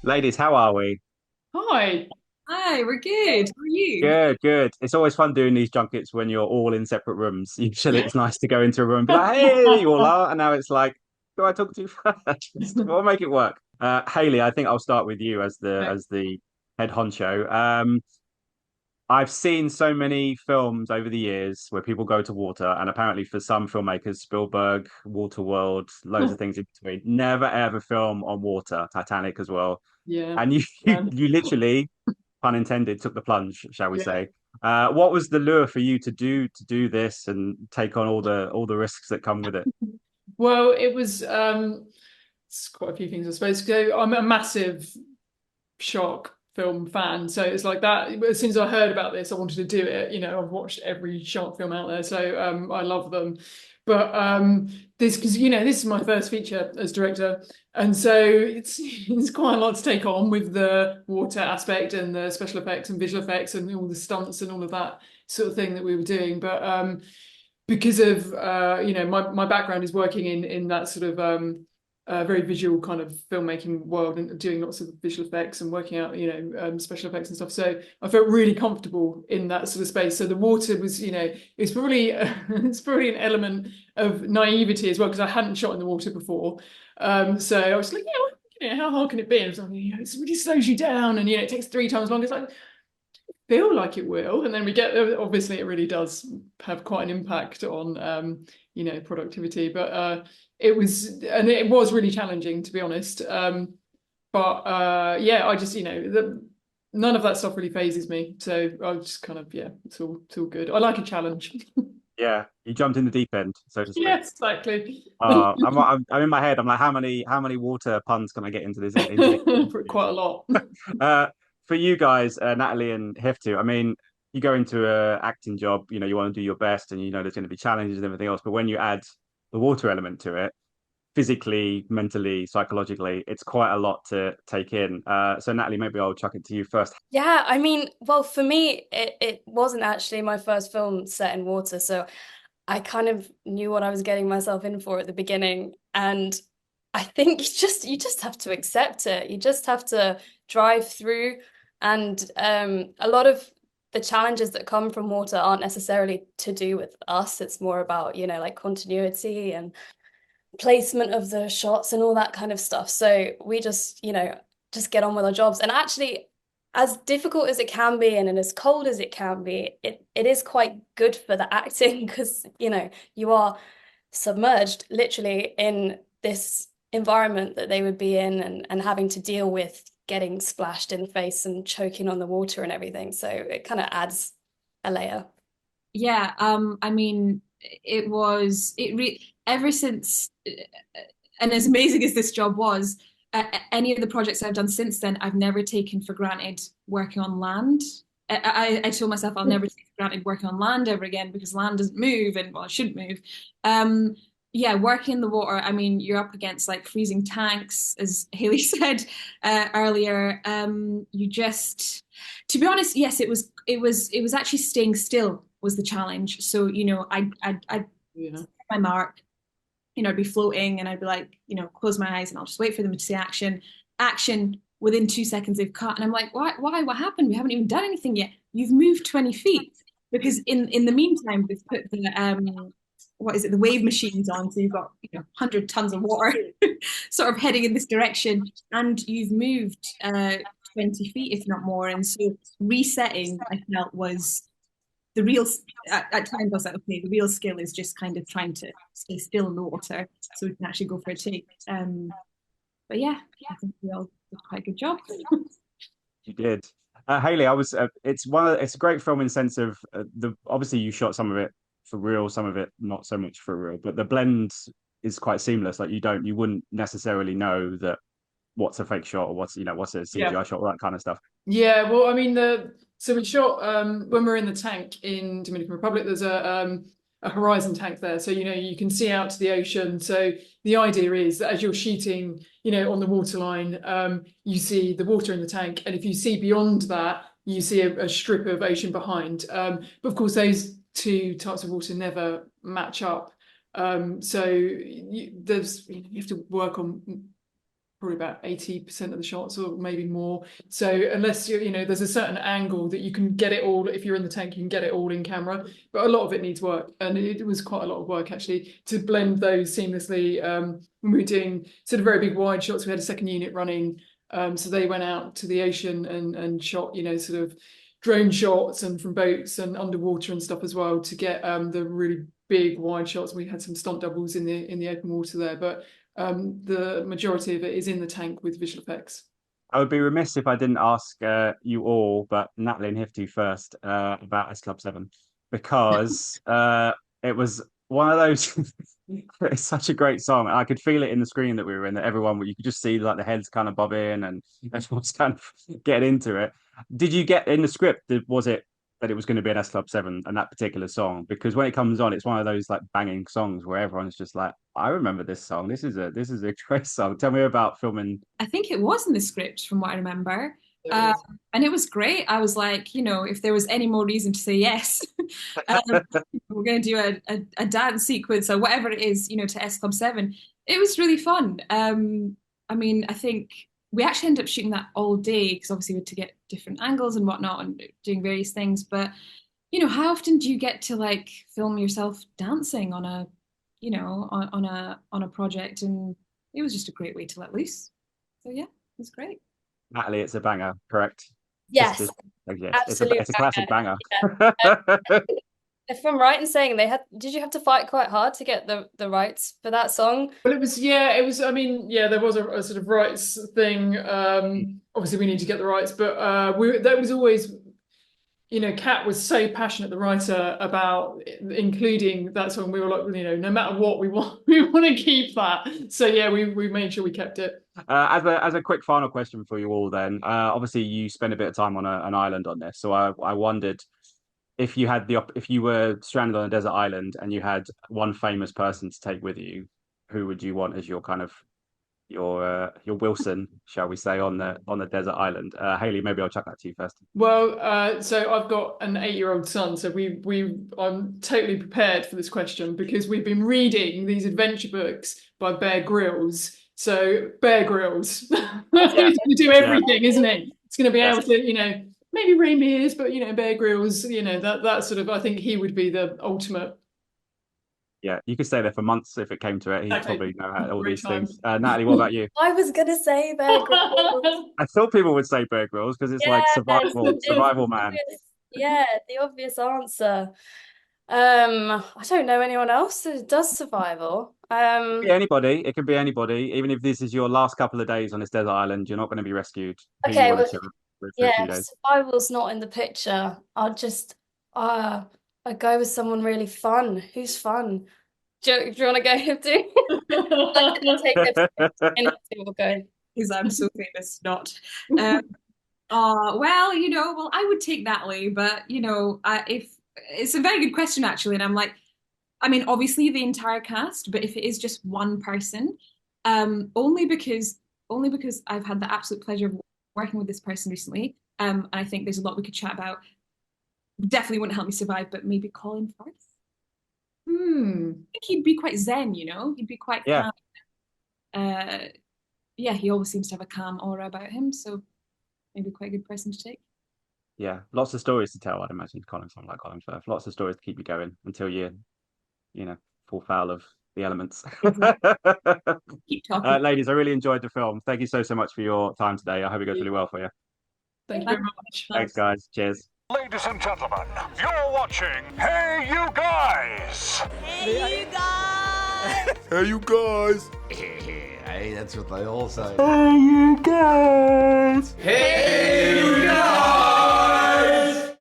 Ladies, how are we? Hi. Hi, we're good. How are you? Good, good. It's always fun doing these junkets when you're all in separate rooms. Usually it's nice to go into a room and be like, hey, there you all are. And now it's like, who do I talk to first? We'll make it work. Hayley, I think I'll start with you as the Okay. head honcho. I've seen so many films over the years where people go to water, and apparently for some filmmakers, Spielberg, Waterworld, loads of things in between, never ever film on water, Titanic as well. Yeah. And you Um, you literally, pun intended, took the plunge, shall we yeah. say. What was the lure for you to do this and take on all the risks that come with it? Well, it was it's quite a few things, I suppose. So I'm a massive shark film fan. So it's like that. As soon as I heard about this, I wanted to do it. I've watched every shark film out there, so I love them. But this, because this is my first feature as director, and so it's quite a lot to take on with the water aspect and the special effects and visual effects and all the stunts and all of that sort of thing that we were doing. But because of my background is working in that sort of very visual kind of filmmaking world and doing lots of visual effects and working out special effects and stuff, so I felt really comfortable in that sort of space. So the water was, it's probably it's probably an element of naivety as well, because I hadn't shot in the water before. So I was like, yeah, well, how hard can it be? And I was like, it really slows you down, and it takes 3 times longer. It's like, feel like it will, and then we get there. Obviously it really does have quite an impact on productivity, but it was really challenging, to be honest. But yeah, I just none of that stuff really phases me, so I just kind of, yeah, it's all good. I like a challenge. Yeah, you jumped in the deep end, so to speak. Yes, exactly. I'm in my head. I'm like, how many water puns can I get into this interview? Quite a lot. Uh, for you guys, Natalie and Hiftu, I mean, you go into a acting job, you want to do your best, and there's going to be challenges and everything else. But when you add the water element to it, physically, mentally, psychologically, it's quite a lot to take in. So Natalie, maybe I'll chuck it to you first. Yeah, I mean, well, for me, it wasn't actually my first film set in water, so I kind of knew what I was getting myself in for at the beginning. And I think you just have to accept it. You just have to drive through. And a lot of the challenges that come from water aren't necessarily to do with us. It's more about, like continuity and placement of the shots and all that kind of stuff. So we just get on with our jobs. And actually, as difficult as it can be and as cold as it can be, it is quite good for the acting because, you are submerged literally in this environment that they would be in, and having to deal with getting splashed in the face and choking on the water and everything. So it kind of adds a layer. Yeah, I mean, ever since, and as amazing as this job was, any of the projects I've done since then, I've never taken for granted working on land. I told myself I'll never take for granted working on land ever again because land doesn't move, and well, it shouldn't move. Um, yeah, working in the water, I mean, you're up against like freezing tanks, as Hayley said earlier. To be honest, yes, it was actually staying still was the challenge. So, I'd Yeah. my mark, I'd be floating and I'd be like, close my eyes and I'll just wait for them to say action. Action, within 2 seconds they've cut. And I'm like, why, what happened? We haven't even done anything yet. You've moved 20 feet. Because in the meantime, we've put what is it, the wave machines on. So you've got, 100 tons of water sort of heading in this direction. And you've moved 20 feet, if not more. And so resetting, I felt, was the real at times I was like, okay, the real skill is just kind of trying to stay still in the water so we can actually go for a take. But yeah, I think we all did quite a good job. You did. Hayley, it's a great film in the sense of the obviously you shot some of it for real, some of it not so much for real, but the blend is quite seamless. Like you wouldn't necessarily know that what's a fake shot or what's a Yeah. CGI shot, all that kind of stuff. Yeah, well, I mean, so we shot when we're in the tank in Dominican Republic. There's a horizon tank there, so you can see out to the ocean. So the idea is that as you're shooting, on the waterline, you see the water in the tank, and if you see beyond that, you see a strip of ocean behind. But of course, those two types of water never match up. So you have to work on probably about 80% of the shots, or maybe more. So unless there's a certain angle that you can get it all. If you're in the tank, you can get it all in camera, but a lot of it needs work, and it was quite a lot of work actually to blend those seamlessly. When we were doing sort of very big wide shots, we had a second unit running, so they went out to the ocean and shot, sort of drone shots and from boats and underwater and stuff as well to get the really big wide shots. We had some stunt doubles in the open water there, but the majority of it is in the tank with visual effects. I would be remiss if I didn't ask you all, but Natalie and Hiftu first, about S Club 7, because it was one of those. It's such a great song. I could feel it in the screen that we were in, that everyone, you could just see like the heads kind of bobbing and everyone's kind of getting into it. Did you get in the script, was it that it was going to be an S Club 7 and that particular song? Because when it comes on, it's one of those like banging songs where everyone's just like, I remember this song. This is a great song. Tell me about filming. I think it was in the script from what I remember. And it was great. I was like, if there was any more reason to say yes, we're going to do a dance sequence or whatever it is, to S Club 7. It was really fun. I think we actually ended up shooting that all day because obviously we had to get different angles and whatnot and doing various things. But, how often do you get to like film yourself dancing on a, on a project? And it was just a great way to let loose. So yeah, it was great. Natalie, it's a banger, correct? Yes, yes, absolutely. It's a classic banger. Yeah. If I'm right in saying did you have to fight quite hard to get the rights for that song? Well, it was, I mean, there was a sort of rights thing. Obviously we need to get the rights, but that was always, Cat was so passionate, the writer, about including that song. We were like, no matter what, we want to keep that. So yeah, we made sure we kept it. As a quick final question for you all, then, obviously you spend a bit of time on an island on this, so I wondered if you had if you were stranded on a desert island and you had one famous person to take with you, who would you want as your kind of your Wilson, shall we say, on the desert island? Hayley, maybe I'll chuck that to you first. Well, so I've got an 8-year-old son, so I'm totally prepared for this question because we've been reading these adventure books by Bear Grylls. So Bear Grylls, he's going to do everything, isn't he? It's going to be able to, maybe Ray Mears, but Bear Grylls, that sort of. I think he would be the ultimate. Yeah, you could stay there for months if it came to it. He'd probably know all these things. Natalie, what about you? I was gonna say Bear Grylls. I thought people would say Bear Grylls because it's like survival man. Yeah, the obvious answer. I don't know anyone else that does survival. It could be anybody. It could be anybody. Even if this is your last couple of days on this desert island, you're not going to be rescued. Okay, survival's not in the picture. I'll just I'd go with someone really fun. Who's fun? Do you want to go, Hiftu? I'm going to take Hiftu. We'll go. Because I'm so famous, not. Well, I would take Natalie, but if it's a very good question actually, and I'm like, I mean, obviously the entire cast, but if it is just one person, only because I've had the absolute pleasure of working with this person recently, and I think there's a lot we could chat about. Definitely wouldn't help me survive, but maybe Colin Firth. I think he'd be quite zen, he'd be quite calm. He always seems to have a calm aura about him, so maybe quite a good person to take. Yeah, lots of stories to tell, I'd imagine. Someone like Colin Firth, lots of stories to keep you going until you fall foul of the elements. Keep talking. Ladies, I really enjoyed the film. Thank you so much for your time today. I hope it goes really well for you. Thank you very much. Thanks, guys. Cheers. Ladies and gentlemen, you're watching Hey You Guys! Hey, you guys! Hey you guys! Hey, that's what they all say. Hey you guys! Hey, you